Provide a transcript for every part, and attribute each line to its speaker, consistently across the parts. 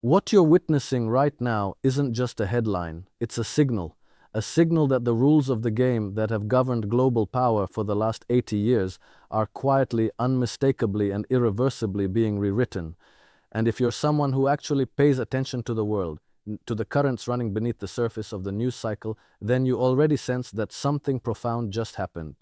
Speaker 1: What you're witnessing right now isn't just a headline, it's a signal that the rules of the game that have governed global power for the last 80 years are quietly, unmistakably, and irreversibly being rewritten. And if you're someone who actually pays attention to the world, to the currents running beneath the surface of the news cycle, then you already sense that something profound just happened.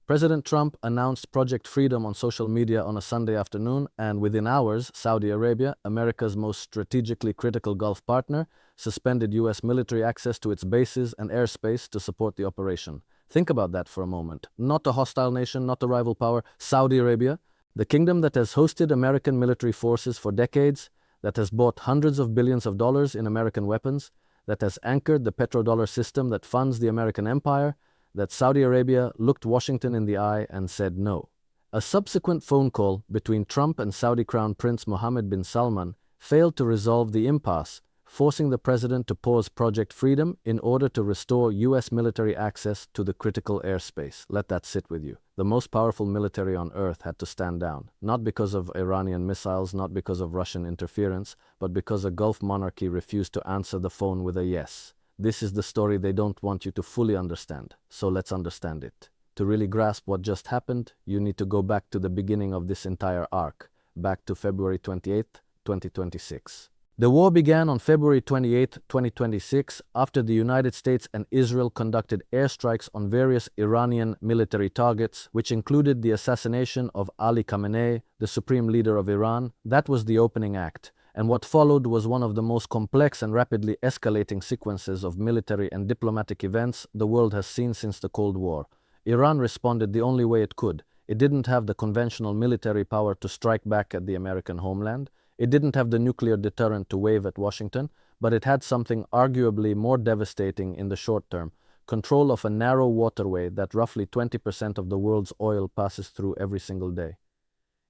Speaker 1: President Trump announced Project Freedom on social media on a Sunday afternoon, and within hours, Saudi Arabia, America's most strategically critical Gulf partner, suspended U.S. military access to its bases and airspace to support the operation. Think about that for a moment. Not a hostile nation, not a rival power, Saudi Arabia, the kingdom that has hosted American military forces for decades, that has bought hundreds of billions of dollars in American weapons, that has anchored the petrodollar system that funds the American empire, that Saudi Arabia looked Washington in the eye and said no. A subsequent phone call between Trump and Saudi Crown Prince Mohammed bin Salman failed to resolve the impasse, forcing the president to pause Project Freedom in order to restore U.S. military access to the critical airspace. Let that sit with you. The most powerful military on earth had to stand down, not because of Iranian missiles, not because of Russian interference, but because a Gulf monarchy refused to answer the phone with a yes. This is the story they don't want you to fully understand, so let's understand it. To really grasp what just happened, you need to go back to the beginning of this entire arc, back to February 28, 2026. The war began on February 28, 2026, after the United States and Israel conducted airstrikes on various Iranian military targets, which included the assassination of Ali Khamenei, the supreme leader of Iran. That was the opening act. And what followed was one of the most complex and rapidly escalating sequences of military and diplomatic events the world has seen since the Cold War. Iran responded the only way it could. It didn't have the conventional military power to strike back at the American homeland. It didn't have the nuclear deterrent to wave at Washington, but it had something arguably more devastating in the short term: control of a narrow waterway that roughly 20% of the world's oil passes through every single day.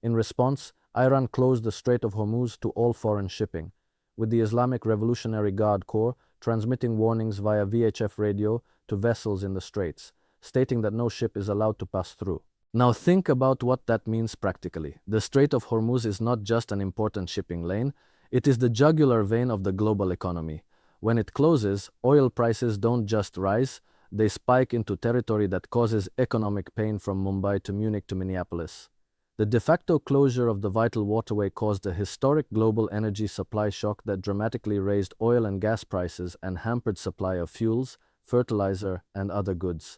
Speaker 1: In response, Iran closed the Strait of Hormuz to all foreign shipping, with the Islamic Revolutionary Guard Corps transmitting warnings via VHF radio to vessels in the straits, stating that no ship is allowed to pass through. Now think about what that means practically. The Strait of Hormuz is not just an important shipping lane, it is the jugular vein of the global economy. When it closes, oil prices don't just rise, they spike into territory that causes economic pain from Mumbai to Munich to Minneapolis. The de facto closure of the vital waterway caused a historic global energy supply shock that dramatically raised oil and gas prices and hampered supply of fuels, fertilizer, and other goods.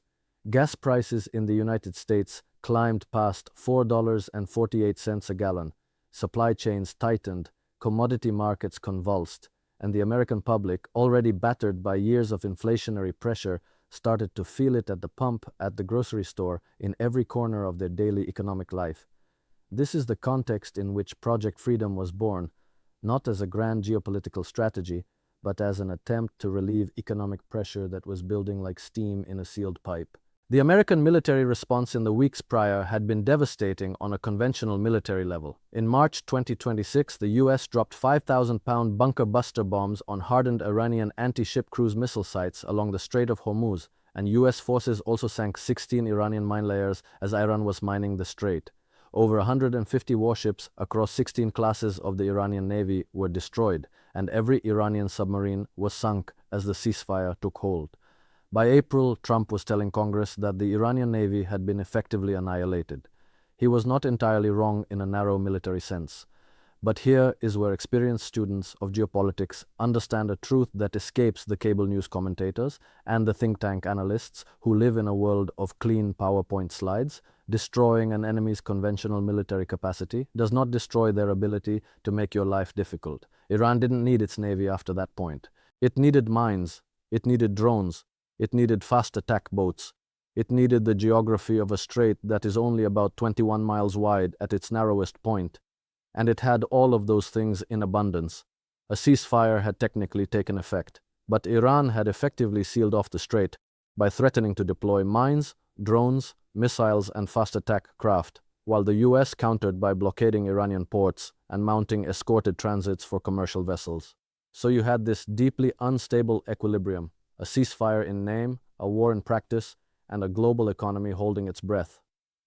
Speaker 1: Gas prices in the United States climbed past $4.48 a gallon. Supply chains tightened, commodity markets convulsed, and the American public, already battered by years of inflationary pressure, started to feel it at the pump, at the grocery store, in every corner of their daily economic life. This is the context in which Project Freedom was born, not as a grand geopolitical strategy, but as an attempt to relieve economic pressure that was building like steam in a sealed pipe. The American military response in the weeks prior had been devastating on a conventional military level. In March 2026, the US dropped 5,000-pound bunker buster bombs on hardened Iranian anti-ship cruise missile sites along the Strait of Hormuz, and US forces also sank 16 Iranian mine layers as Iran was mining the strait. Over 150 warships across 16 classes of the Iranian Navy were destroyed, and every Iranian submarine was sunk as the ceasefire took hold. By April, Trump was telling Congress that the Iranian Navy had been effectively annihilated. He was not entirely wrong in a narrow military sense. But here is where experienced students of geopolitics understand a truth that escapes the cable news commentators and the think tank analysts who live in a world of clean PowerPoint slides. Destroying an enemy's conventional military capacity does not destroy their ability to make your life difficult. Iran didn't need its navy after that point. It needed mines, it needed drones, it needed fast attack boats, it needed the geography of a strait that is only about 21 miles wide at its narrowest point. And it had all of those things in abundance. A ceasefire had technically taken effect, but Iran had effectively sealed off the strait by threatening to deploy mines, drones, missiles, and fast-attack craft, while the US countered by blockading Iranian ports and mounting escorted transits for commercial vessels. So you had this deeply unstable equilibrium, a ceasefire in name, a war in practice, and a global economy holding its breath.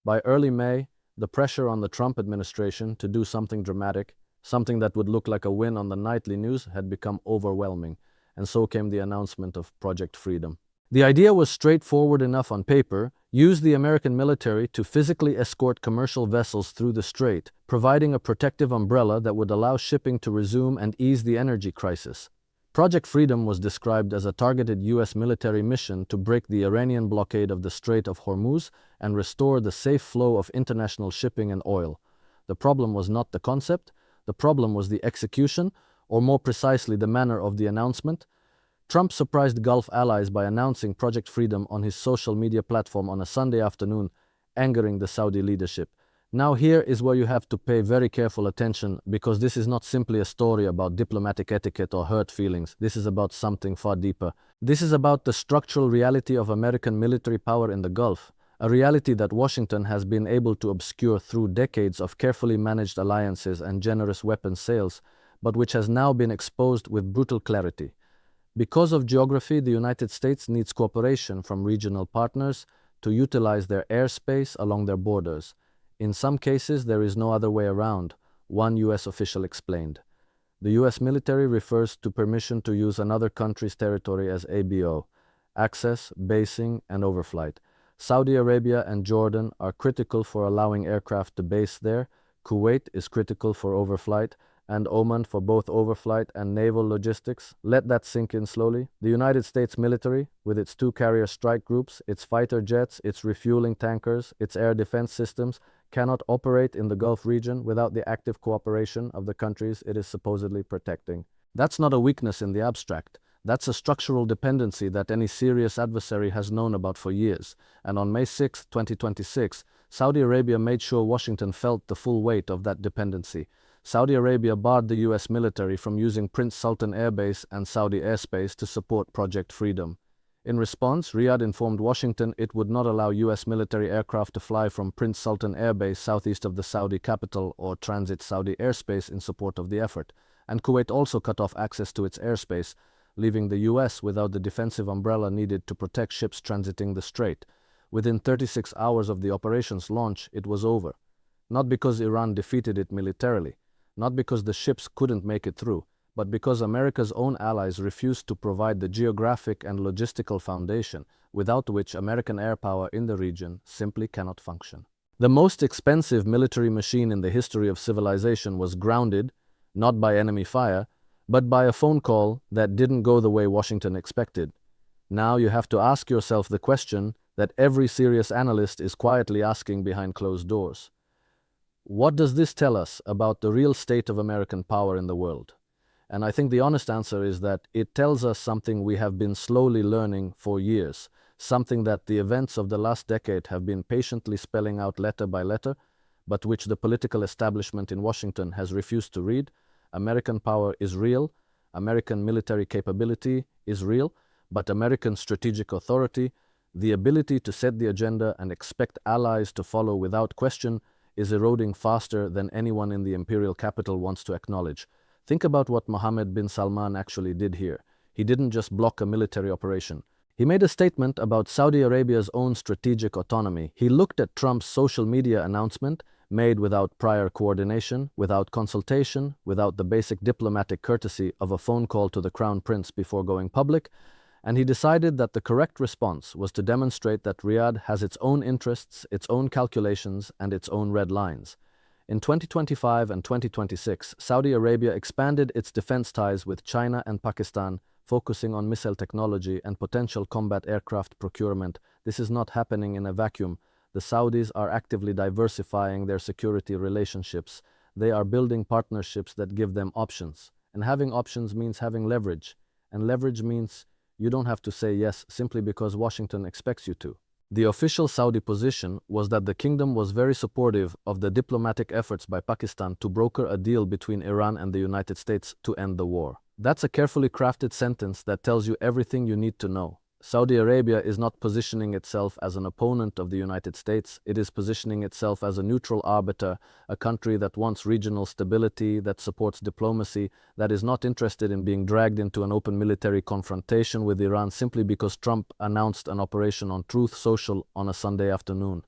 Speaker 1: By early May, the pressure on the Trump administration to do something dramatic Something that would look like a win on the nightly news had become overwhelming, and so came the announcement of Project Freedom. The idea was straightforward enough on paper: use the American military to physically escort commercial vessels through the strait, providing a protective umbrella that would allow shipping to resume and ease the energy crisis. Project Freedom was described as a targeted U.S. military mission to break the Iranian blockade of the Strait of Hormuz and restore the safe flow of international shipping and oil. The problem was not the concept, the problem was the execution, or more precisely, the manner of the announcement. Trump surprised Gulf allies by announcing Project Freedom on his social media platform on a Sunday afternoon, angering the Saudi leadership. Now here is where you have to pay very careful attention, because this is not simply a story about diplomatic etiquette or hurt feelings. This is about something far deeper. This is about the structural reality of American military power in the Gulf, a reality that Washington has been able to obscure through decades of carefully managed alliances and generous weapons sales, but which has now been exposed with brutal clarity. Because of geography, the United States needs cooperation from regional partners to utilize their airspace along their borders. In some cases, there is no other way around, one U.S. official explained. The U.S. military refers to permission to use another country's territory as ABO, access, basing, and overflight. Saudi Arabia and Jordan are critical for allowing aircraft to base there, Kuwait is critical for overflight, and Oman for both overflight and naval logistics. Let that sink in slowly. The United States military, with its 2 carrier strike groups, its fighter jets, its refueling tankers, its air defense systems, cannot operate in the Gulf region without the active cooperation of the countries it is supposedly protecting. That's not a weakness in the abstract. That's a structural dependency that any serious adversary has known about for years. And on May 6, 2026, Saudi Arabia made sure Washington felt the full weight of that dependency. Saudi Arabia barred the U.S. military from using Prince Sultan Air Base and Saudi airspace to support Project Freedom. In response, Riyadh informed Washington it would not allow U.S. military aircraft to fly from Prince Sultan Air Base southeast of the Saudi capital or transit Saudi airspace in support of the effort. And Kuwait also cut off access to its airspace, leaving the U.S. without the defensive umbrella needed to protect ships transiting the strait. Within 36 hours of the operation's launch, it was over. Not because Iran defeated it militarily, not because the ships couldn't make it through, but because America's own allies refused to provide the geographic and logistical foundation, without which American air power in the region simply cannot function. The most expensive military machine in the history of civilization was grounded, not by enemy fire, but by a phone call that didn't go the way Washington expected. Now you have to ask yourself the question that every serious analyst is quietly asking behind closed doors. What does this tell us about the real state of American power in the world? And I think the honest answer is that it tells us something we have been slowly learning for years, something that the events of the last decade have been patiently spelling out letter by letter, but which the political establishment in Washington has refused to read. American power is real, American military capability is real, but American strategic authority, the ability to set the agenda and expect allies to follow without question, is eroding faster than anyone in the imperial capital wants to acknowledge. Think about what Mohammed bin Salman actually did here. He didn't just block a military operation. He made a statement about Saudi Arabia's own strategic autonomy. He looked at Trump's social media announcement, made without prior coordination, without consultation, without the basic diplomatic courtesy of a phone call to the Crown Prince before going public, and he decided that the correct response was to demonstrate that Riyadh has its own interests, its own calculations, and its own red lines. In 2025 and 2026, Saudi Arabia expanded its defense ties with China and Pakistan, focusing on missile technology and potential combat aircraft procurement. This is not happening in a vacuum. The Saudis are actively diversifying their security relationships. They are building partnerships that give them options. And having options means having leverage. And leverage means you don't have to say yes simply because Washington expects you to. The official Saudi position was that the kingdom was very supportive of the diplomatic efforts by Pakistan to broker a deal between Iran and the United States to end the war. That's a carefully crafted sentence that tells you everything you need to know. Saudi Arabia is not positioning itself as an opponent of the United States. It is positioning itself as a neutral arbiter, a country that wants regional stability, that supports diplomacy, that is not interested in being dragged into an open military confrontation with Iran simply because Trump announced an operation on Truth Social on a Sunday afternoon.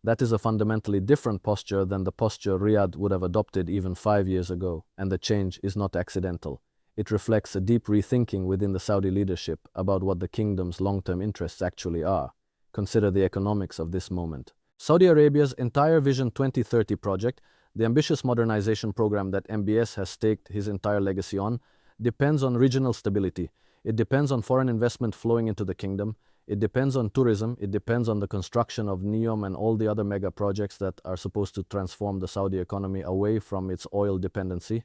Speaker 1: That is a fundamentally different posture than the posture Riyadh would have adopted even 5 years ago, and the change is not accidental. It reflects a deep rethinking within the Saudi leadership about what the kingdom's long-term interests actually are. Consider the economics of this moment. Saudi Arabia's entire Vision 2030 project, the ambitious modernization program that MBS has staked his entire legacy on, depends on regional stability. It depends on foreign investment flowing into the kingdom. It depends on tourism. It depends on the construction of NEOM and all the other mega projects that are supposed to transform the Saudi economy away from its oil dependency.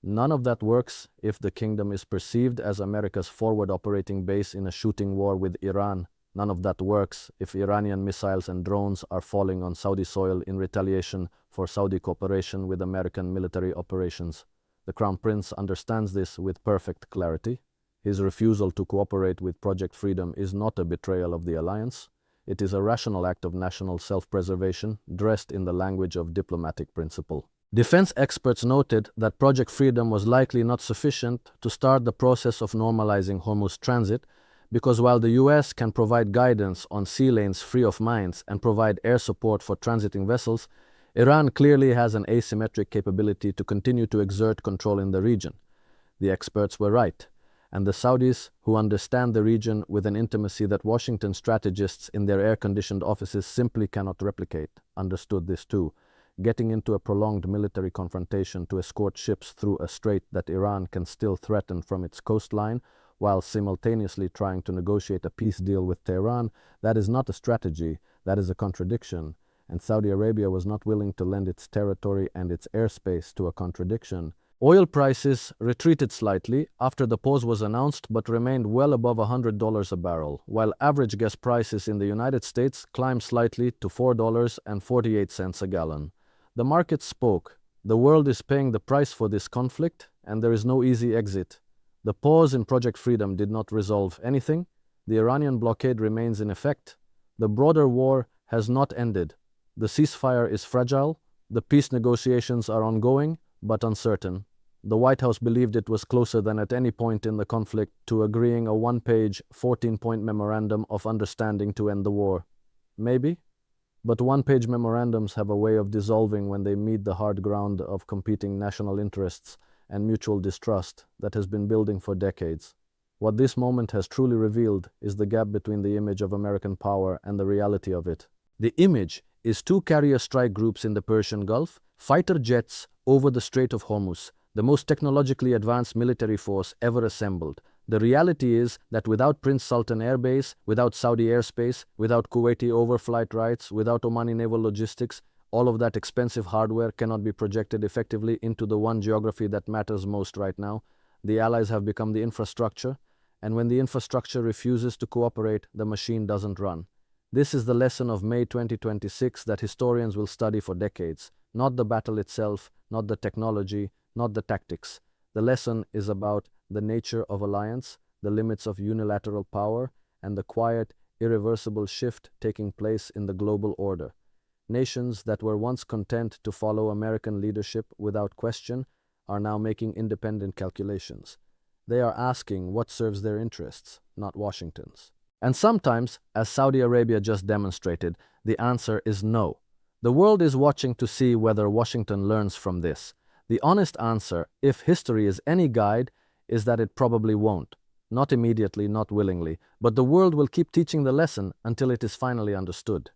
Speaker 1: None of that works if the kingdom is perceived as America's forward operating base in a shooting war with Iran. None of that works if Iranian missiles and drones are falling on Saudi soil in retaliation for Saudi cooperation with American military operations. The Crown Prince understands this with perfect clarity. His refusal to cooperate with Project Freedom is not a betrayal of the alliance. It is a rational act of national self-preservation, dressed in the language of diplomatic principle. Defense experts noted that Project Freedom was likely not sufficient to start the process of normalizing Hormuz transit, because while the US can provide guidance on sea lanes free of mines and provide air support for transiting vessels, Iran clearly has an asymmetric capability to continue to exert control in the region. The experts were right, and the Saudis, who understand the region with an intimacy that Washington strategists in their air-conditioned offices simply cannot replicate, understood this too. Getting into a prolonged military confrontation to escort ships through a strait that Iran can still threaten from its coastline, while simultaneously trying to negotiate a peace deal with Tehran, that is not a strategy, that is a contradiction, and Saudi Arabia was not willing to lend its territory and its airspace to a contradiction. Oil prices retreated slightly after the pause was announced but remained well above $100 a barrel, while average gas prices in the United States climbed slightly to $4.48 a gallon. The market spoke. The world is paying the price for this conflict, and there is no easy exit. The pause in Project Freedom did not resolve anything. The Iranian blockade remains in effect. The broader war has not ended. The ceasefire is fragile. The peace negotiations are ongoing, but uncertain. The White House believed it was closer than at any point in the conflict to agreeing a one-page, 14-point memorandum of understanding to end the war. Maybe. But one-page memorandums have a way of dissolving when they meet the hard ground of competing national interests and mutual distrust that has been building for decades. What this moment has truly revealed is the gap between the image of American power and the reality of it. The image is two carrier strike groups in the Persian Gulf, fighter jets over the Strait of Hormuz, the most technologically advanced military force ever assembled. The reality is that without Prince Sultan Air Base, without Saudi airspace, without Kuwaiti overflight rights, without Omani naval logistics, all of that expensive hardware cannot be projected effectively into the one geography that matters most right now. The Allies have become the infrastructure, and when the infrastructure refuses to cooperate, the machine doesn't run. This is the lesson of May 2026 that historians will study for decades. Not the battle itself, not the technology, not the tactics. The lesson is about the nature of alliance, the limits of unilateral power, and the quiet, irreversible shift taking place in the global order. Nations that were once content to follow American leadership without question are now making independent calculations. They are asking what serves their interests, not Washington's. And sometimes, as Saudi Arabia just demonstrated, the answer is no. The world is watching to see whether Washington learns from this. The honest answer, if history is any guide, is that it probably won't. Not immediately, not willingly, but the world will keep teaching the lesson until it is finally understood.